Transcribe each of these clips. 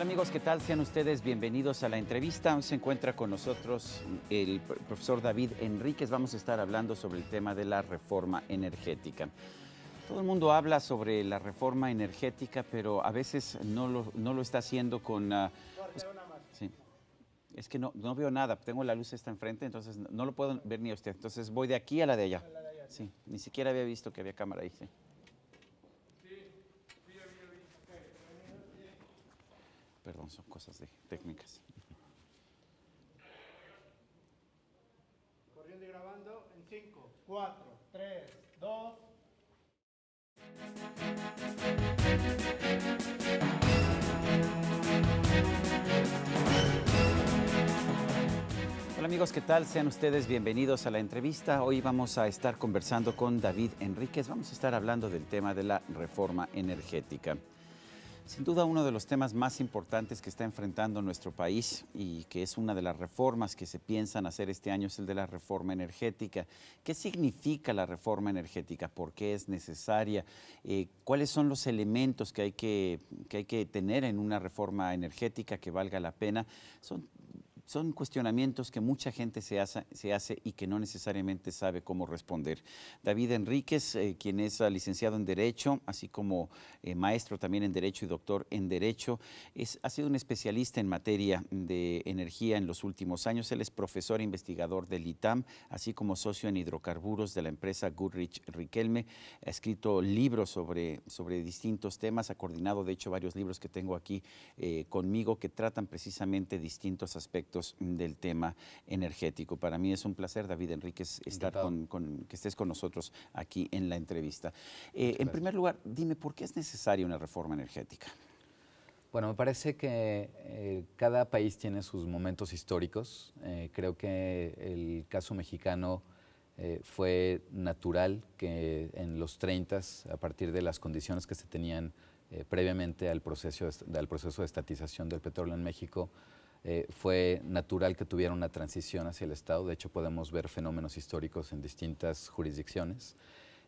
Hola amigos, ¿qué tal? Sean ustedes bienvenidos a la entrevista. Hoy se encuentra con nosotros el profesor David Enríquez. Vamos a estar hablando sobre el tema de la reforma energética. Todo el mundo habla sobre la reforma energética, pero a veces no lo está haciendo con... sí. Es que no veo nada, tengo la luz esta enfrente, entonces no lo puedo ver ni a usted. Entonces voy de aquí a la de allá. Sí, ni siquiera había visto que había cámara ahí. Sí. Perdón, son cosas técnicas. Corriendo y grabando en 5, 4, 3, 2. Hola amigos, ¿qué tal? Sean ustedes bienvenidos a la entrevista. Hoy vamos a estar conversando con David Enríquez. Vamos a estar hablando del tema de la reforma energética. Sin duda uno de los temas más importantes que está enfrentando nuestro país y que es una de las reformas que se piensan hacer este año es el de la reforma energética. ¿Qué significa la reforma energética? ¿Por qué es necesaria? ¿Cuáles son los elementos que hay que tener en una reforma energética que valga la pena? Son cuestionamientos que mucha gente se hace y que no necesariamente sabe cómo responder. David Enríquez, quien es licenciado en Derecho, así como maestro también en Derecho y doctor en Derecho, ha sido un especialista en materia de energía en los últimos años. Él es profesor e investigador del ITAM, así como socio en hidrocarburos de la empresa Goodrich Riquelme. Ha escrito libros sobre distintos temas, ha coordinado de hecho varios libros que tengo aquí conmigo que tratan precisamente distintos aspectos del tema energético. Para mí es un placer, David Enríquez, estar que estés con nosotros aquí en la entrevista. En primer lugar, dime, ¿por qué es necesaria una reforma energética? Bueno, me parece que cada país tiene sus momentos históricos. Creo que el caso mexicano fue natural que en los 30s, a partir de las condiciones que se tenían previamente al proceso de estatización del petróleo en México, fue natural que tuviera una transición hacia el Estado. De hecho, podemos ver fenómenos históricos en distintas jurisdicciones.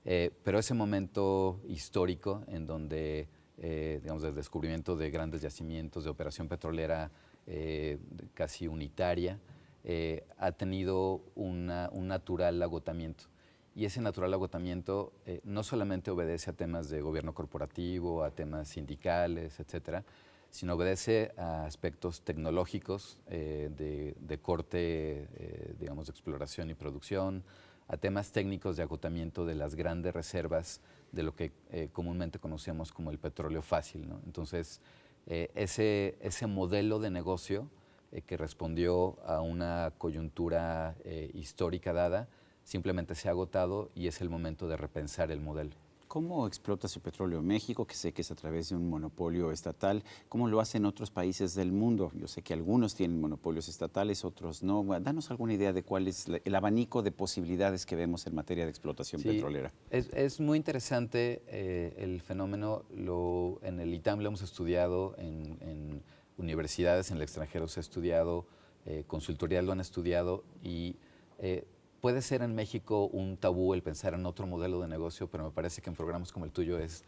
Pero ese momento histórico en donde, digamos, el descubrimiento de grandes yacimientos de operación petrolera casi unitaria, ha tenido un natural agotamiento. Y ese natural agotamiento no solamente obedece a temas de gobierno corporativo, a temas sindicales, etcétera, sino obedece a aspectos tecnológicos de corte, digamos, de exploración y producción, a temas técnicos de agotamiento de las grandes reservas de lo que comúnmente conocemos como el petróleo fácil, ¿no? Entonces, ese modelo de negocio que respondió a una coyuntura histórica dada, simplemente se ha agotado y es el momento de repensar el modelo. ¿Cómo explota su petróleo México, que sé que es a través de un monopolio estatal? ¿Cómo lo hacen otros países del mundo? Yo sé que algunos tienen monopolios estatales, otros no. Danos alguna idea de cuál es el abanico de posibilidades que vemos en materia de explotación petrolera. Es muy interesante el fenómeno. En el ITAM lo hemos estudiado, en universidades en el extranjero se ha estudiado, consultorías lo han estudiado y puede ser en México un tabú el pensar en otro modelo de negocio, pero me parece que en programas como el tuyo es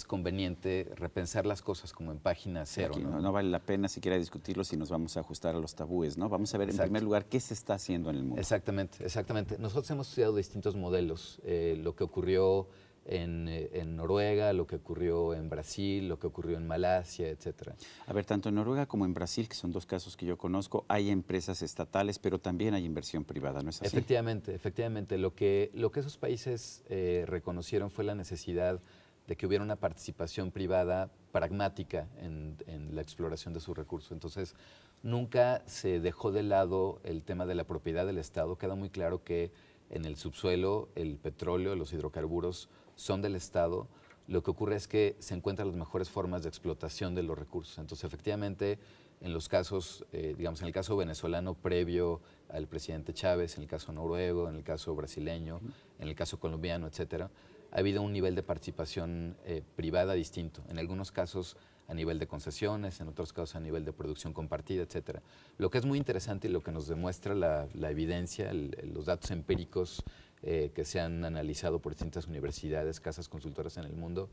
conveniente repensar las cosas como en página cero. No vale la pena siquiera discutirlo si nos vamos a ajustar a los tabúes, ¿no? Vamos a ver en primer lugar qué se está haciendo en el mundo. Exactamente. Nosotros hemos estudiado distintos modelos, lo que ocurrió en Noruega, lo que ocurrió en Brasil, lo que ocurrió en Malasia, etcétera. A ver, tanto en Noruega como en Brasil, que son dos casos que yo conozco, hay empresas estatales, pero también hay inversión privada, ¿no es así? Efectivamente. Lo que esos países reconocieron fue la necesidad de que hubiera una participación privada pragmática en la exploración de sus recursos. Entonces, nunca se dejó de lado el tema de la propiedad del Estado. Queda muy claro que en el subsuelo el petróleo, los hidrocarburos son del Estado. Lo que ocurre es que se encuentran las mejores formas de explotación de los recursos. Entonces, efectivamente, en los casos, digamos, en el caso venezolano previo al presidente Chávez, en el caso noruego, en el caso brasileño, en el caso colombiano, etcétera, ha habido un nivel de participación privada distinto. En algunos casos a nivel de concesiones, en otros casos a nivel de producción compartida, etcétera. Lo que es muy interesante y lo que nos demuestra la evidencia, los datos empíricos que se han analizado por distintas universidades, casas consultoras en el mundo,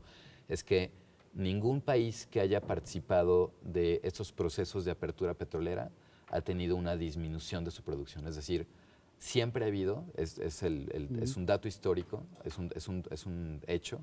es que ningún país que haya participado de estos procesos de apertura petrolera ha tenido una disminución de su producción. Es decir, siempre ha habido, es un dato histórico, es un hecho,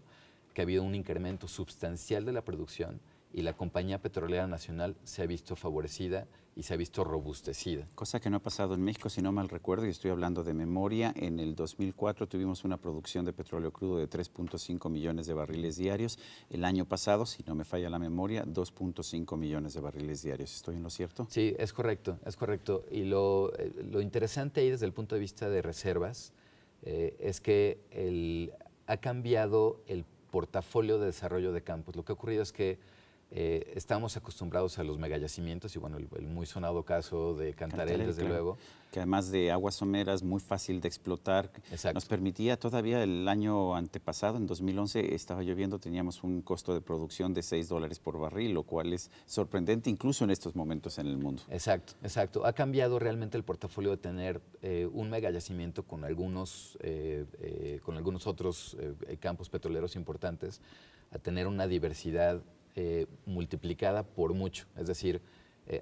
que ha habido un incremento sustancial de la producción y la Compañía Petrolera Nacional se ha visto favorecida y se ha visto robustecida. Cosa que no ha pasado en México, si no mal recuerdo, y estoy hablando de memoria. En el 2004 tuvimos una producción de petróleo crudo de 3.5 millones de barriles diarios. El año pasado, si no me falla la memoria, 2.5 millones de barriles diarios. ¿Estoy en lo cierto? Sí, es correcto, es correcto. Y lo interesante ahí desde el punto de vista de reservas es que ha cambiado el portafolio de desarrollo de campos. Lo que ha ocurrido es que estamos acostumbrados a los megayacimientos y bueno, el muy sonado caso de Cantarell, desde claro, luego. que además de aguas someras, muy fácil de explotar. Exacto. Nos permitía todavía el año antepasado, en 2011, estaba lloviendo, teníamos un costo de producción de $6 por barril, lo cual es sorprendente incluso en estos momentos en el mundo. Exacto, exacto. Ha cambiado realmente el portafolio de tener un megayacimiento con algunos otros campos petroleros importantes, a tener una diversidad multiplicada por mucho. Es decir,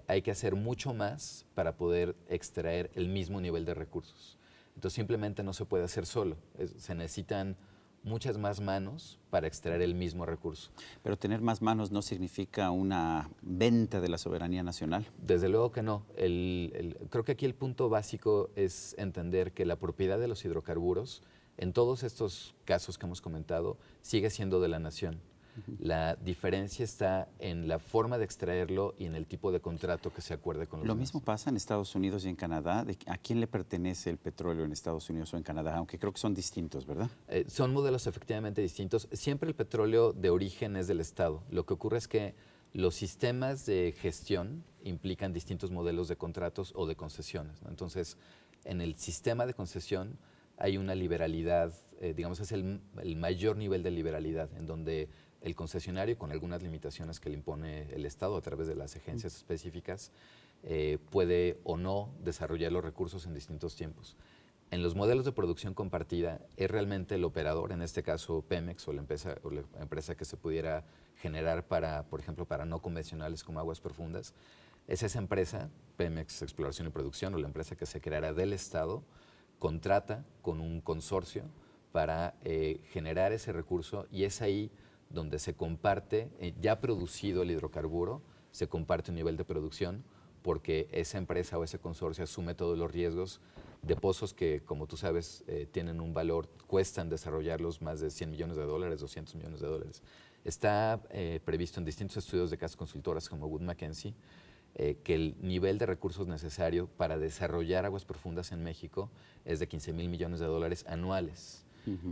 hay que hacer mucho más para poder extraer el mismo nivel de recursos. Entonces simplemente no se puede hacer solo. Se necesitan muchas más manos para extraer el mismo recurso. Pero tener más manos no significa una venta de la soberanía nacional. Desde luego que no. Creo que aquí el punto básico es entender que la propiedad de los hidrocarburos, en todos estos casos que hemos comentado, sigue siendo de la nación. La diferencia está en la forma de extraerlo y en el tipo de contrato que se acuerde con los Lo demás. mismo pasa en Estados Unidos y en Canadá. ¿A quién le pertenece el petróleo en Estados Unidos o en Canadá? Aunque creo que son distintos, ¿verdad? Son modelos efectivamente distintos. Siempre el petróleo de origen es del Estado. Lo que ocurre es que los sistemas de gestión implican distintos modelos de contratos o de concesiones, ¿no? Entonces, en el sistema de concesión hay una liberalidad, digamos, es el mayor nivel de liberalidad, en donde el concesionario, con algunas limitaciones que le impone el Estado a través de las agencias específicas, puede o no desarrollar los recursos en distintos tiempos. En los modelos de producción compartida, es realmente el operador, en este caso Pemex o la empresa que se pudiera generar para, por ejemplo, para no convencionales como aguas profundas, es esa empresa, Pemex Exploración y Producción, o la empresa que se creará del Estado, contrata con un consorcio para generar ese recurso, y es ahí donde se comparte, ya producido el hidrocarburo, se comparte un nivel de producción, porque esa empresa o ese consorcio asume todos los riesgos de pozos que, como tú sabes, tienen un valor, cuestan desarrollarlos más de $100 millones, $200 millones. Está previsto en distintos estudios de casas consultoras como Wood Mackenzie que el nivel de recursos necesario para desarrollar aguas profundas en México es de $15,000 millones anuales.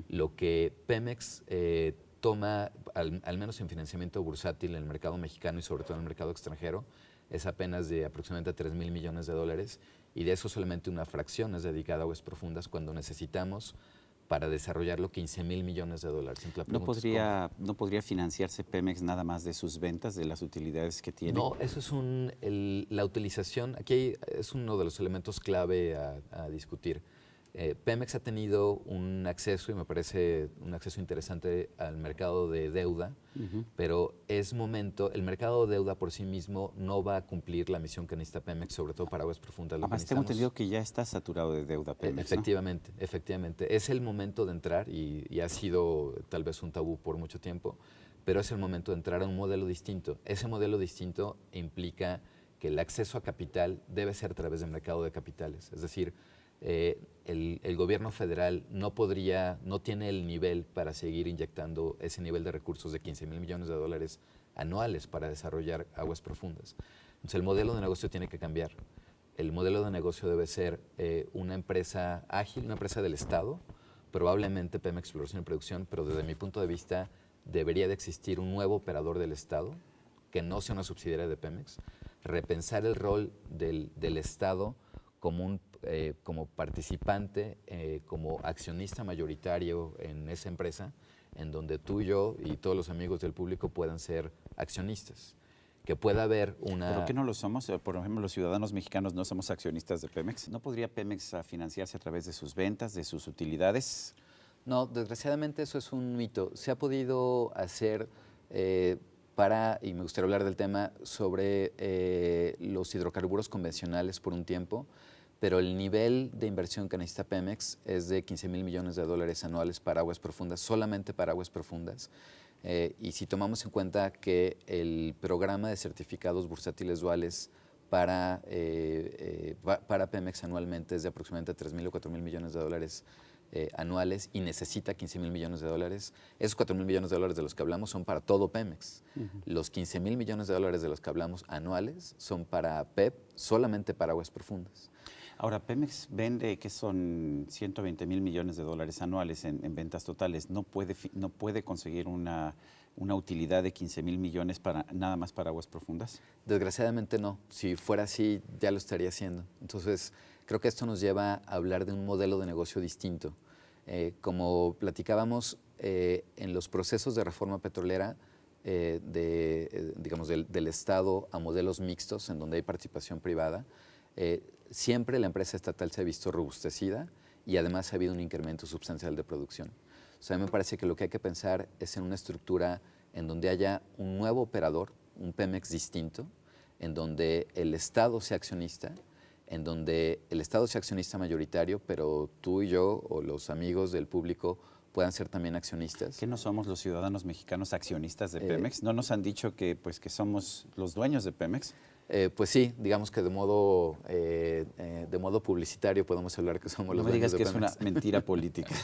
Lo que Pemex toma, al menos en financiamiento bursátil en el mercado mexicano y sobre todo en el mercado extranjero, es apenas de aproximadamente $3,000 millones, y de eso solamente una fracción es dedicada a aguas profundas, cuando necesitamos para desarrollarlo $15,000 millones. ¿No podría financiarse Pemex nada más de sus ventas, de las utilidades que tiene? No, eso es la utilización. Aquí es uno de los elementos clave a discutir. Pemex ha tenido un acceso, y me parece un acceso interesante, al mercado de deuda, pero el mercado de deuda por sí mismo no va a cumplir la misión que necesita Pemex, sobre todo para aguas profundas. Además, tengo entendido que ya está saturado de deuda Pemex, efectivamente, ¿no? Efectivamente. Es el momento de entrar, y ha sido tal vez un tabú por mucho tiempo, pero es el momento de entrar a un modelo distinto. Ese modelo distinto implica que el acceso a capital debe ser a través del mercado de capitales, es decir, el gobierno federal no tiene el nivel para seguir inyectando ese nivel de recursos de $15,000 millones anuales para desarrollar aguas profundas. Entonces el modelo de negocio tiene que cambiar. El modelo de negocio debe ser una empresa ágil, una empresa del Estado, probablemente Pemex Exploración y Producción, pero desde mi punto de vista debería de existir un nuevo operador del Estado, que no sea una subsidiaria de Pemex, repensar el rol del Estado como participante, como accionista mayoritario en esa empresa, en donde tú, yo y todos los amigos del público puedan ser accionistas. Que pueda haber una... ¿Pero qué no lo somos? Por ejemplo, los ciudadanos mexicanos no somos accionistas de Pemex. ¿No podría Pemex financiarse a través de sus ventas, de sus utilidades? No, desgraciadamente eso es un mito. Se ha podido hacer y me gustaría hablar del tema sobre los hidrocarburos convencionales por un tiempo, pero el nivel de inversión que necesita Pemex es de 15,000 millones de dólares anuales para aguas profundas, solamente para aguas profundas. Y si tomamos en cuenta que el programa de certificados bursátiles duales para Pemex anualmente es de aproximadamente 3,000 o 4,000 millones de dólares anuales y necesita 15,000 millones de dólares. Esos 4,000 millones de dólares de los que hablamos son para todo Pemex. Los 15,000 millones de dólares de los que hablamos anuales son para PEP, solamente para aguas profundas. Ahora, Pemex vende que son 120,000 millones de dólares anuales en ventas totales. No puede conseguir una utilidad de 15,000 millones nada más para aguas profundas. Desgraciadamente no. Si fuera así, ya lo estaría haciendo. Entonces, creo que esto nos lleva a hablar de un modelo de negocio distinto. Como platicábamos, en los procesos de reforma petrolera, digamos, del Estado a modelos mixtos, en donde hay participación privada, siempre la empresa estatal se ha visto robustecida y además ha habido un incremento sustancial de producción. O sea, me parece que lo que hay que pensar es en una estructura en donde haya un nuevo operador, un Pemex distinto, en donde el Estado sea accionista, en donde el Estado sea accionista mayoritario, pero tú y yo o los amigos del público puedan ser también accionistas. ¿Qué no somos los ciudadanos mexicanos accionistas de Pemex? ¿No nos han dicho que somos los dueños de Pemex? Pues sí, digamos que de modo publicitario podemos hablar que somos los dueños de Pemex. No me digas que es una mentira política.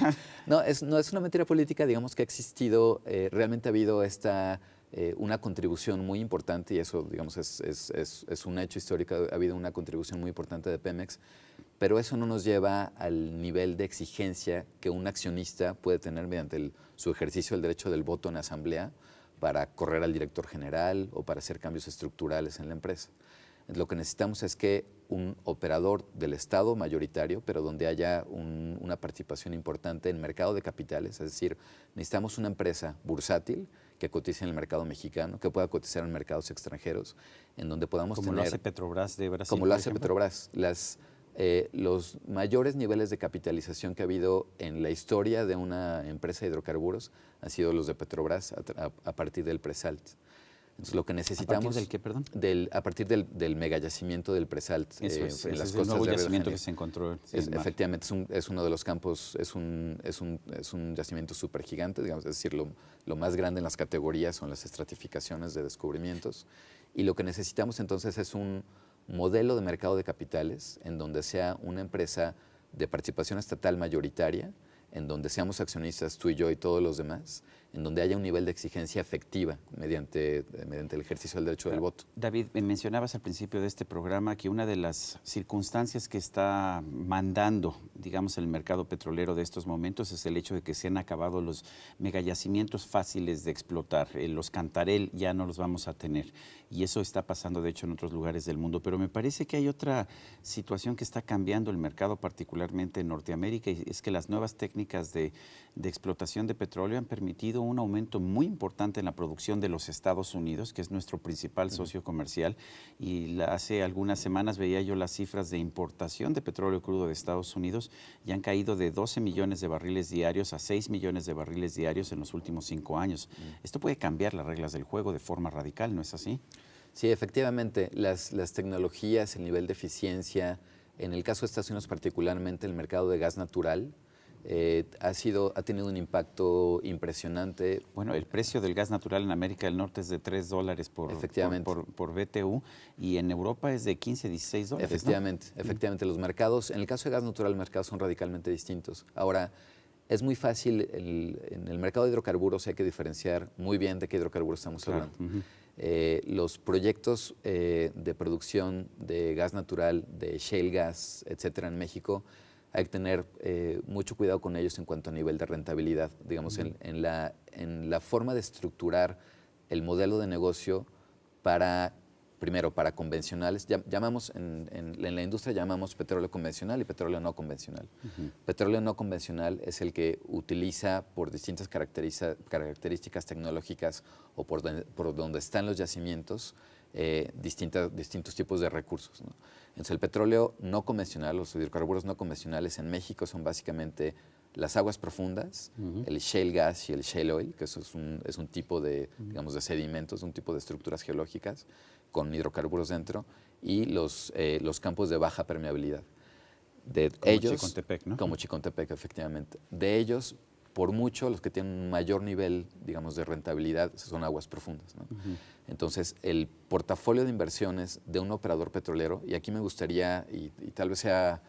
No es una mentira política, digamos que ha existido, realmente ha habido una contribución muy importante y eso, digamos, es un hecho histórico, ha habido una contribución muy importante de Pemex, pero eso no nos lleva al nivel de exigencia que un accionista puede tener mediante su ejercicio del derecho del voto en asamblea para correr al director general o para hacer cambios estructurales en la empresa. Lo que necesitamos es que un operador del Estado mayoritario, pero donde haya una participación importante en el mercado de capitales, es decir, necesitamos una empresa bursátil que cotice en el mercado mexicano, que pueda cotizar en mercados extranjeros, en donde podamos tener... Como lo hace Petrobras de Brasil. Como lo hace Petrobras. Los mayores niveles de capitalización que ha habido en la historia de una empresa de hidrocarburos han sido los de Petrobras a partir del presalt. Entonces, lo que necesitamos... ¿A partir del qué, perdón? A partir del megayacimiento del presalt. Eso es, en las costas nuevo yacimiento que se encontró. Efectivamente, es uno de los campos, es un yacimiento súper gigante, digamos, es decir, lo más grande en las categorías son las estratificaciones de descubrimientos. Y lo que necesitamos entonces es un modelo de mercado de capitales en donde sea una empresa de participación estatal mayoritaria, en donde seamos accionistas tú y yo y todos los demás, en donde haya un nivel de exigencia efectiva mediante el ejercicio del derecho del voto. David, mencionabas al principio de este programa que una de las circunstancias que está mandando, digamos, el mercado petrolero de estos momentos es el hecho de que se han acabado los megayacimientos fáciles de explotar. Los Cantarell ya no los vamos a tener y eso está pasando, de hecho, en otros lugares del mundo. Pero me parece que hay otra situación que está cambiando el mercado, particularmente en Norteamérica, y es que las nuevas técnicas de explotación de petróleo han permitido un aumento muy importante en la producción de los Estados Unidos, que es nuestro principal socio comercial, y hace algunas semanas veía yo las cifras de importación de petróleo crudo de Estados Unidos y han caído de 12 millones de barriles diarios a 6 millones de barriles diarios en los últimos 5 años. Esto puede cambiar las reglas del juego de forma radical, ¿no es así? Sí, efectivamente, las tecnologías, el nivel de eficiencia, en el caso de Estados Unidos particularmente el mercado de gas natural, ha tenido un impacto impresionante. Bueno, el precio del gas natural en América del Norte es de $3 por BTU y en Europa es de $15, $16. Efectivamente, ¿no? Efectivamente. Los mercados, en el caso de gas natural, los mercados son radicalmente distintos. Ahora, es muy fácil, en el mercado de hidrocarburos hay que diferenciar muy bien de qué hidrocarburos estamos hablando. Los proyectos de producción de gas natural, de shale gas, etcétera, en México, hay que tener mucho cuidado con ellos en cuanto a nivel de rentabilidad, digamos, en la forma de estructurar el modelo de negocio primero para convencionales, en la industria llamamos petróleo convencional y petróleo no convencional. Petróleo no convencional es el que utiliza por distintas características tecnológicas o por donde están los yacimientos, distintos tipos de recursos, ¿no? Entonces, el petróleo no convencional, los hidrocarburos no convencionales en México son básicamente las aguas profundas, el shale gas y el shale oil, que eso es un tipo de, digamos, de sedimentos, un tipo de estructuras geológicas con hidrocarburos dentro, y los campos de baja permeabilidad. De como ellos, Chicontepec, ¿no? como Chicontepec, efectivamente. De ellos, por mucho, los que tienen un mayor nivel, digamos, de rentabilidad son aguas profundas, ¿no? Entonces, el portafolio de inversiones de un operador petrolero, y aquí me gustaría, y tal vez sea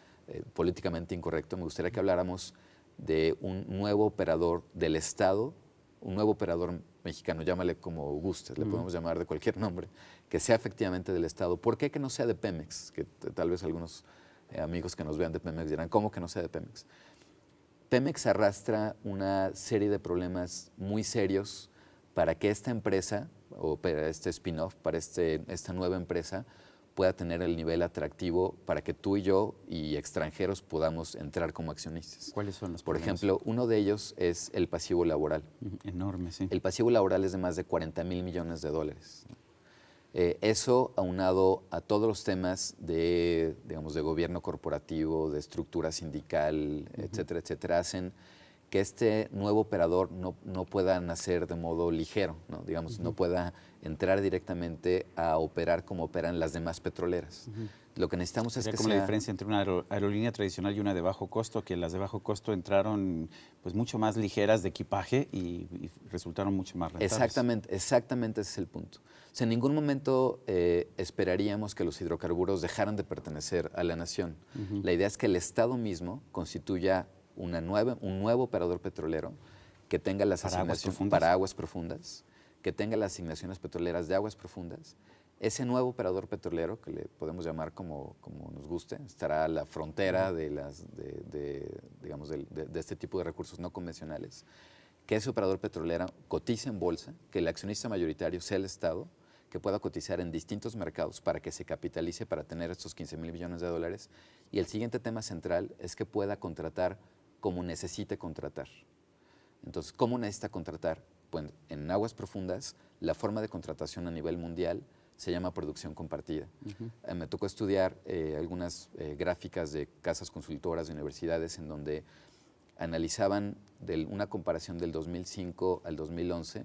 políticamente incorrecto, me gustaría que habláramos de un nuevo operador del Estado, un nuevo operador mexicano, llámale como gustes, le podemos llamar de cualquier nombre, que sea efectivamente del Estado. ¿Por qué que no sea de Pemex? Que tal vez algunos amigos que nos vean de Pemex dirán, ¿cómo que no sea de Pemex? Pemex arrastra una serie de problemas muy serios para que esta empresa, o para este spin-off, para esta nueva empresa, pueda tener el nivel atractivo para que tú y yo y extranjeros podamos entrar como accionistas. ¿Cuáles son los Por problemas? ejemplo, uno de ellos es el pasivo laboral. Enorme, sí. El pasivo laboral es de más de 40,000 millones de dólares. Eso aunado a todos los temas de, digamos, de gobierno corporativo, de estructura sindical, etcétera, etcétera, hacen que este nuevo operador no pueda nacer de modo ligero, ¿no? Digamos, no pueda entrar directamente a operar como operan las demás petroleras. Lo que necesitamos es que como sea... la diferencia entre una aerolínea tradicional y una de bajo costo, que las de bajo costo entraron pues mucho más ligeras de equipaje y resultaron mucho más rentables. Exactamente ese es el punto. O sea, en ningún momento esperaríamos que los hidrocarburos dejaran de pertenecer a la nación. La idea es que el Estado mismo constituya un nuevo operador petrolero que tenga las asignaciones para aguas profundas, que tenga las asignaciones petroleras de aguas profundas. Ese nuevo operador petrolero, que le podemos llamar como nos guste, estará a la frontera digamos, de este tipo de recursos no convencionales. Que ese operador petrolero cotice en bolsa, que el accionista mayoritario sea el Estado, que pueda cotizar en distintos mercados para que se capitalice para tener estos 15,000 millones de dólares. Y el siguiente tema central es que pueda contratar como necesite contratar. Entonces, ¿cómo necesita contratar? Pues en aguas profundas, la forma de contratación a nivel mundial se llama producción compartida. Me tocó estudiar algunas gráficas de casas consultoras de universidades en donde analizaban una comparación del 2005 al 2011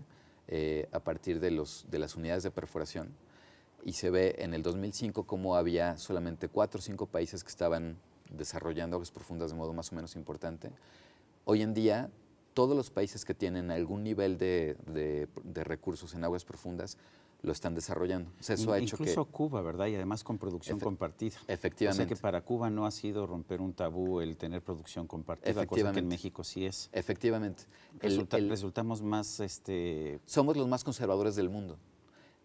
a partir de las unidades de perforación, y se ve en el 2005 cómo había solamente 4 o 5 países que estaban desarrollando aguas profundas de modo más o menos importante. Hoy en día, todos los países que tienen algún nivel de recursos en aguas profundas lo están desarrollando. O sea, eso ha hecho incluso Cuba, ¿verdad? Y además con producción compartida. Efectivamente. O sea que para Cuba no ha sido romper un tabú el tener producción compartida, cosa que en México sí es. Efectivamente. Resultamos más... Somos los más conservadores del mundo,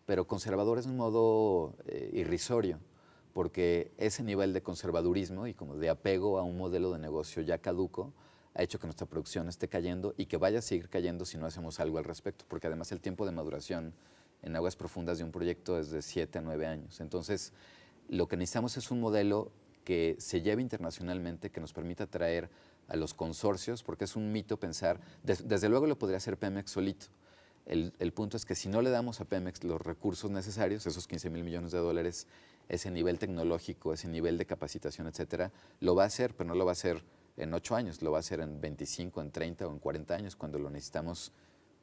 pero conservadores de un modo irrisorio, porque ese nivel de conservadurismo y como de apego a un modelo de negocio ya caduco ha hecho que nuestra producción esté cayendo y que vaya a seguir cayendo si no hacemos algo al respecto, porque además el tiempo de maduración en aguas profundas de un proyecto es de 7 a 9 años. Entonces, lo que necesitamos es un modelo que se lleve internacionalmente, que nos permita atraer a los consorcios, porque es un mito pensar, desde luego lo podría hacer Pemex solito. El punto es que si no le damos a Pemex los recursos necesarios, esos 15,000 millones de dólares, ese nivel tecnológico, ese nivel de capacitación, etcétera, lo va a hacer, pero no lo va a hacer en 8 años, lo va a hacer en 25, en 30 o en 40 años, cuando lo necesitamos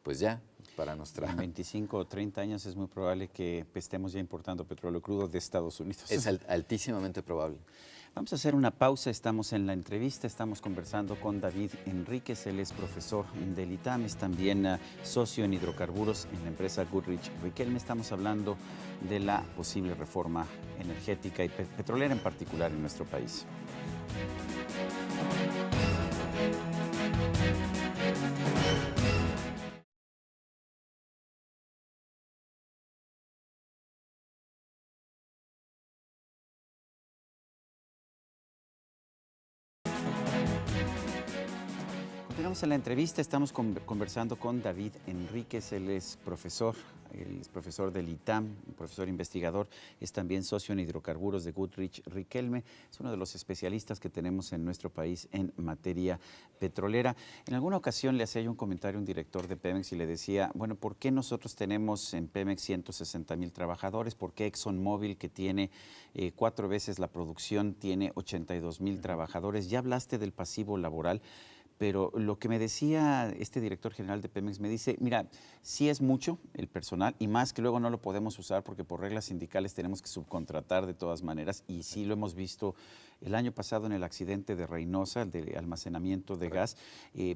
pues ya para nuestra... En 25 o 30 años es muy probable que estemos ya importando petróleo crudo de Estados Unidos. Es altísimamente probable. Vamos a hacer una pausa, estamos en la entrevista, estamos conversando con David Enríquez, él es profesor del ITAM, es también socio en hidrocarburos en la empresa Goodrich Riquelme. Estamos hablando de la posible reforma energética y petrolera en particular en nuestro país. Continuamos en la entrevista, estamos conversando con David Enríquez, él es profesor del ITAM, profesor investigador, es también socio en hidrocarburos de Goodrich Riquelme, es uno de los especialistas que tenemos en nuestro país en materia petrolera. En alguna ocasión le hacía yo un comentario a un director de Pemex y le decía, bueno, ¿por qué nosotros tenemos en Pemex 160,000 trabajadores? ¿Por qué ExxonMobil, que tiene 4 veces la producción, tiene 82,000 trabajadores? Ya hablaste del pasivo laboral, pero lo que me decía este director general de Pemex me dice, mira, sí es mucho el personal y más que luego no lo podemos usar porque por reglas sindicales tenemos que subcontratar de todas maneras y sí lo hemos visto el año pasado en el accidente de Reynosa, el de almacenamiento de gas,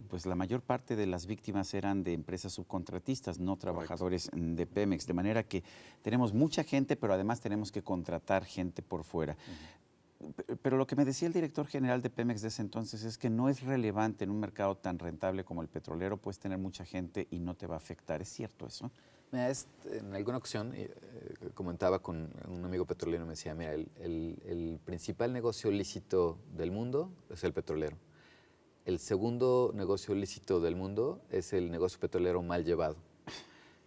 pues la mayor parte de las víctimas eran de empresas subcontratistas, no trabajadores de Pemex, de manera que tenemos mucha gente, pero además tenemos que contratar gente por fuera. Pero lo que me decía el director general de Pemex de ese entonces es que no es relevante en un mercado tan rentable como el petrolero, puedes tener mucha gente y no te va a afectar. ¿Es cierto eso? Mira, en alguna ocasión comentaba con un amigo petrolero, me decía, mira, el principal negocio lícito del mundo es el petrolero. El segundo negocio lícito del mundo es el negocio petrolero mal llevado.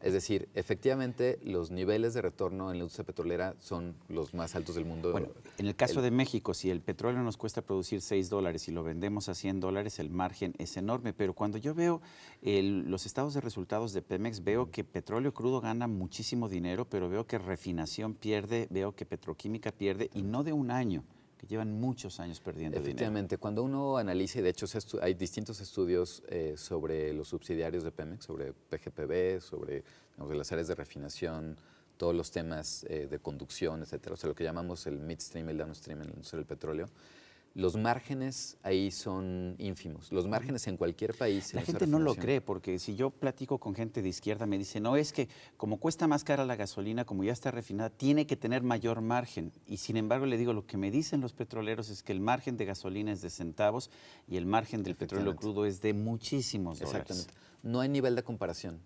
Es decir, efectivamente, los niveles de retorno en la industria petrolera son los más altos del mundo. Bueno, en el caso de México, si el petróleo nos cuesta producir $6 y lo vendemos a $100, el margen es enorme. Pero cuando yo veo los estados de resultados de Pemex, veo que petróleo crudo gana muchísimo dinero, pero veo que refinación pierde, veo que petroquímica pierde, y no de un año, que llevan muchos años perdiendo Efectivamente, dinero. cuando uno analiza, y de hecho hay distintos estudios sobre los subsidiarios de Pemex, sobre PGPB, sobre digamos, las áreas de refinación, todos los temas de conducción, etcétera, o sea, lo que llamamos el midstream, el downstream en la industria del petróleo. Los márgenes ahí son ínfimos. Los márgenes en cualquier país. La gente no lo cree, porque si yo platico con gente de izquierda, me dice, no, es que como cuesta más cara la gasolina, como ya está refinada, tiene que tener mayor margen. Y sin embargo, le digo, lo que me dicen los petroleros es que el margen de gasolina es de centavos y el margen del petróleo crudo es de muchísimos dólares. Exactamente. No hay nivel de comparación.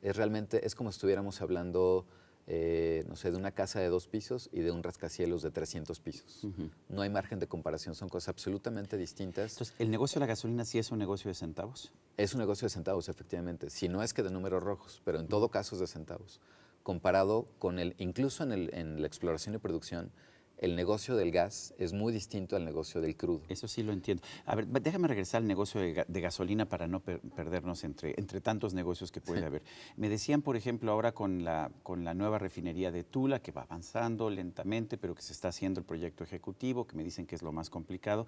Es como si estuviéramos hablando, no sé, de una casa de 2 pisos y de un rascacielos de 300 pisos. No hay margen de comparación, son cosas absolutamente distintas. Entonces, ¿el negocio de la gasolina sí es un negocio de centavos? Es un negocio de centavos, efectivamente. Si no es que de números rojos, pero en todo caso es de centavos. Comparado con incluso en la exploración y producción, el negocio del gas es muy distinto al negocio del crudo. Eso sí lo entiendo. A ver, déjame regresar al negocio de gasolina para no perdernos entre tantos negocios que puede haber. Me decían, por ejemplo, ahora con la nueva refinería de Tula, que va avanzando lentamente, pero que se está haciendo el proyecto ejecutivo, que me dicen que es lo más complicado.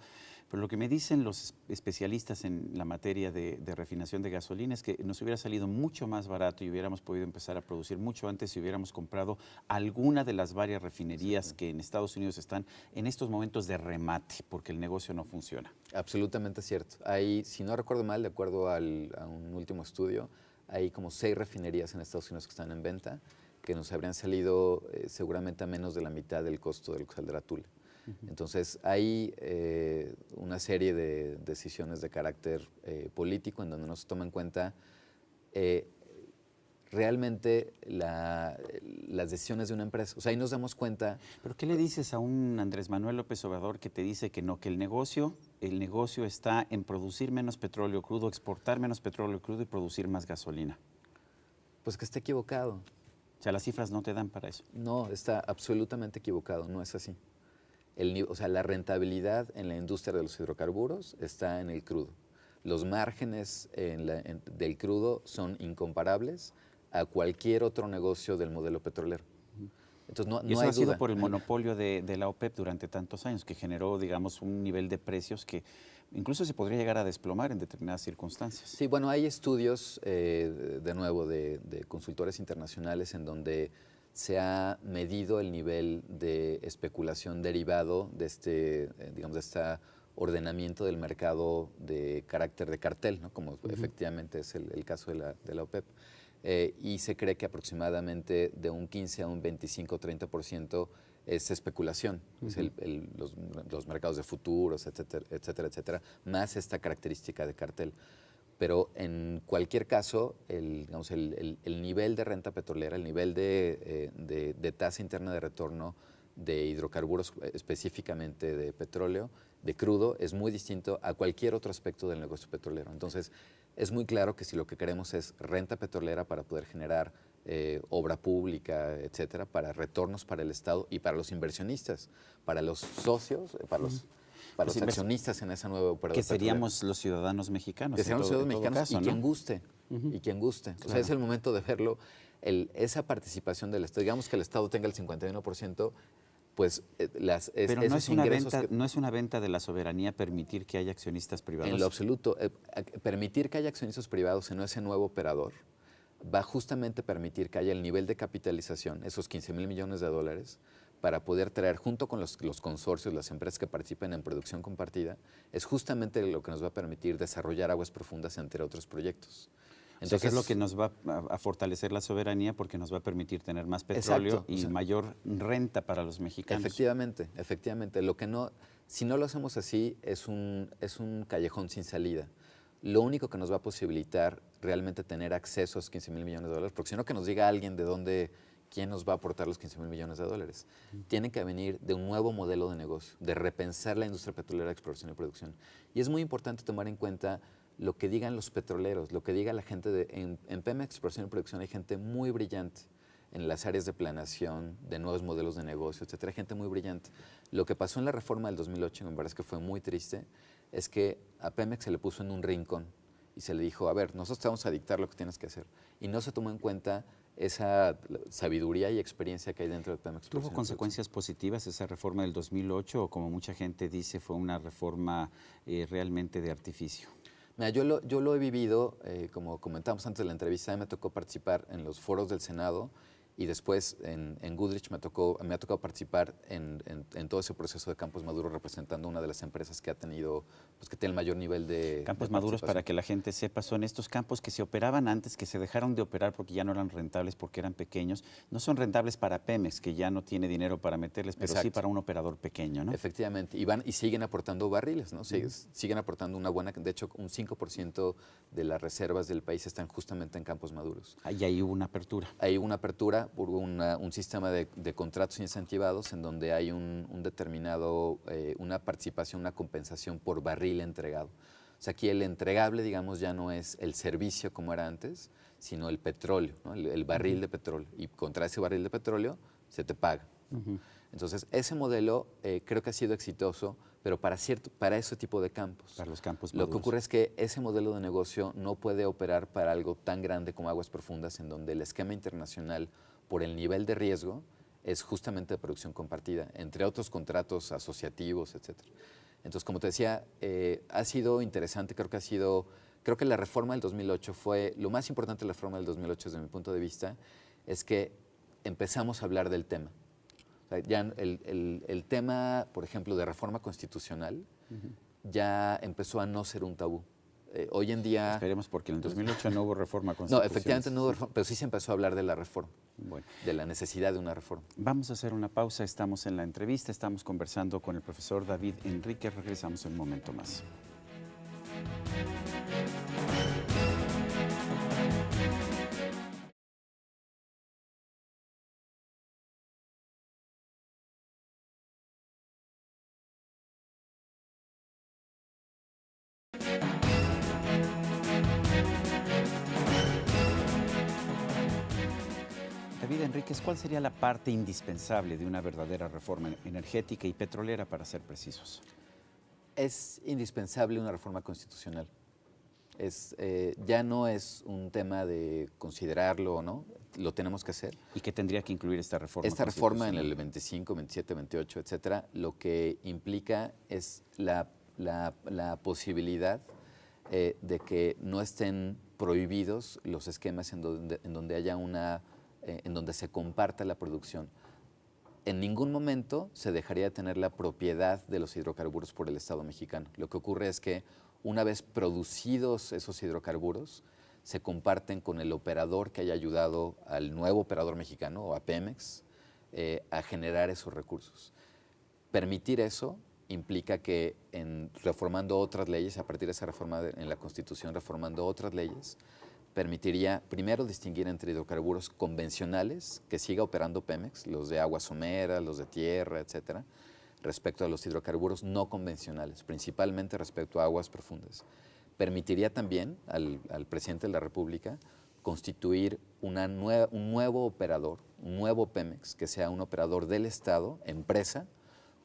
Pero lo que me dicen los especialistas en la materia de refinación de gasolina es que nos hubiera salido mucho más barato y hubiéramos podido empezar a producir mucho antes si hubiéramos comprado alguna de las varias refinerías que en Estados Unidos están en estos momentos de remate, porque el negocio no funciona. Absolutamente cierto. Hay, si no recuerdo mal, de acuerdo a un último estudio, hay como 6 refinerías en Estados Unidos que están en venta, que nos habrían salido seguramente a menos de la mitad del costo del que saldrá Tula. Entonces, hay una serie de decisiones de carácter político en donde no se toma en cuenta realmente las decisiones de una empresa. O sea, ahí nos damos cuenta. ¿Pero qué le dices a un Andrés Manuel López Obrador que te dice que no, que el negocio está en producir menos petróleo crudo, exportar menos petróleo crudo y producir más gasolina? Pues que está equivocado. O sea, las cifras no te dan para eso. No, está absolutamente equivocado, no es así. O sea, la rentabilidad en la industria de los hidrocarburos está en el crudo. Los márgenes del crudo son incomparables a cualquier otro negocio del modelo petrolero. Entonces, no y eso hay ha sido duda. por el monopolio de la OPEP durante tantos años, que generó, digamos, un nivel de precios que incluso se podría llegar a desplomar en determinadas circunstancias. Sí, bueno, hay estudios, de nuevo, de consultores internacionales en donde se ha medido el nivel de especulación derivado de digamos, de este ordenamiento del mercado de carácter de cartel, ¿no? Como efectivamente es el caso de la OPEP. Y se cree que aproximadamente de un 15 a un 25-30% es especulación, es los mercados de futuros, etcétera, etcétera, etcétera, más esta característica de cartel. Pero en cualquier caso, digamos, el nivel de renta petrolera, el nivel de tasa interna de retorno de hidrocarburos, específicamente de petróleo, de crudo, es muy distinto a cualquier otro aspecto del negocio petrolero. Entonces, es muy claro que si lo que queremos es renta petrolera para poder generar obra pública, etcétera, para retornos para el Estado y para los inversionistas, para los socios, para los accionistas en esa nueva operación. Que seríamos los ciudadanos mexicanos. Que seríamos los ciudadanos mexicanos, caso, y quien guste, y quien guste. Claro. O sea, es el momento de verlo, esa participación del Estado. Digamos que el Estado tenga el 51%, pues Pero no es una ingresos venta, no es una venta de la soberanía permitir que haya accionistas privados. en lo absoluto, permitir que haya accionistas privados en ese nuevo operador va justamente a permitir que haya el nivel de capitalización, esos 15,000 millones de dólares, para poder traer junto con los consorcios, las empresas que participen en producción compartida, es justamente lo que nos va a permitir desarrollar aguas profundas entre otros proyectos. Entonces, es lo que nos va a fortalecer la soberanía porque nos va a permitir tener más petróleo exacto, y mayor renta para los mexicanos. Efectivamente. Lo que no, si no lo hacemos así, es un callejón sin salida. Lo único que nos va a posibilitar realmente tener acceso a esos 15,000 millones de dólares, porque si no que nos diga alguien de dónde, quién nos va a aportar los 15,000 millones de dólares. Tiene que venir de un nuevo modelo de negocio, de repensar la industria petrolera de exploración y producción. Y es muy importante tomar en cuenta lo que digan los petroleros, lo que diga la gente en Pemex Exploración y Producción hay gente muy brillante en las áreas de planeación, de nuevos modelos de negocio, etcétera, hay gente muy brillante. Lo que pasó en la reforma del 2008, me parece que fue muy triste, es que a Pemex se le puso en un rincón y se le dijo, a ver, nosotros te vamos a dictar lo que tienes que hacer. Y no se tomó en cuenta esa sabiduría y experiencia que hay dentro de Pemex. ¿Tuvo consecuencias positivas esa reforma del 2008 o como mucha gente dice fue una reforma realmente de artificio? Mira, yo lo he vivido, como comentamos antes de la entrevista, me tocó participar en los foros del Senado y después en Goodrich me ha tocado participar en todo ese proceso de Campos Maduros representando una de las empresas que ha tenido, pues que tiene el mayor nivel de Campos Maduros, para que la gente sepa, son estos campos que se operaban antes, que se dejaron de operar porque ya no eran rentables, porque eran pequeños. No son rentables para Pemex, que ya no tiene dinero para meterles, pero sí para un operador pequeño, ¿no? Efectivamente, y siguen aportando barriles, ¿no? Siguen aportando una buena, de hecho un 5% de las reservas del país están justamente en Campos Maduros. Ahí hubo una apertura. Ahí hubo una apertura, hubo un sistema de contratos incentivados en donde hay un determinado, una participación, una compensación por barril entregado. O sea, aquí el entregable, digamos, ya no es el servicio como era antes, sino el petróleo, ¿no? El barril de petróleo. Y contra ese barril de petróleo se te paga. Entonces, ese modelo creo que ha sido exitoso, pero para ese tipo de campos. Para los campos maduros. Lo que ocurre es que ese modelo de negocio no puede operar para algo tan grande como aguas profundas, en donde el esquema internacional, por el nivel de riesgo, es justamente de producción compartida, entre otros contratos asociativos, etcétera. Entonces, como te decía, ha sido interesante, creo que la reforma del 2008 fue, lo más importante de la reforma del 2008 desde mi punto de vista, es que empezamos a hablar del tema. O sea, ya el tema, por ejemplo, de reforma constitucional, ya empezó a no ser un tabú. Hoy en día... Esperemos, porque en el 2008 no hubo reforma constitucional. No, efectivamente no hubo reforma, pero sí se empezó a hablar de la reforma, de la necesidad de una reforma. Vamos a hacer una pausa, estamos en la entrevista, estamos conversando con el profesor David Enríquez, regresamos en un momento más. David Enríquez, ¿cuál sería la parte indispensable de una verdadera reforma energética y petrolera, para ser precisos? Es indispensable una reforma constitucional. Ya no es un tema de considerarlo o no, lo tenemos que hacer. ¿Y qué tendría que incluir esta reforma? Esta reforma en el 25, 27, 28, etcétera, lo que implica es la posibilidad de que no estén prohibidos los esquemas en donde haya en donde se comparta la producción. En ningún momento se dejaría de tener la propiedad de los hidrocarburos por el Estado mexicano. Lo que ocurre es que una vez producidos esos hidrocarburos, se comparten con el operador que haya ayudado al nuevo operador mexicano o a Pemex a generar esos recursos. Permitir eso implica que reformando otras leyes, a partir de esa reforma en la Constitución, reformando otras leyes, permitiría primero distinguir entre hidrocarburos convencionales, que siga operando Pemex, los de agua somera, los de tierra, etcétera, respecto a los hidrocarburos no convencionales, principalmente respecto a aguas profundas. Permitiría también al presidente de la República constituir un nuevo operador, un nuevo Pemex, que sea un operador del Estado, empresa,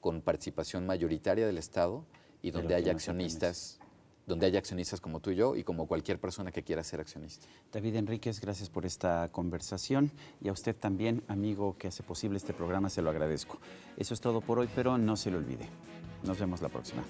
con participación mayoritaria del Estado y donde haya accionistas donde haya accionistas como tú y yo y como cualquier persona que quiera ser accionista. David Enríquez, gracias por esta conversación y a usted también, amigo que hace posible este programa, se lo agradezco. Eso es todo por hoy, pero no se lo olvide. Nos vemos la próxima.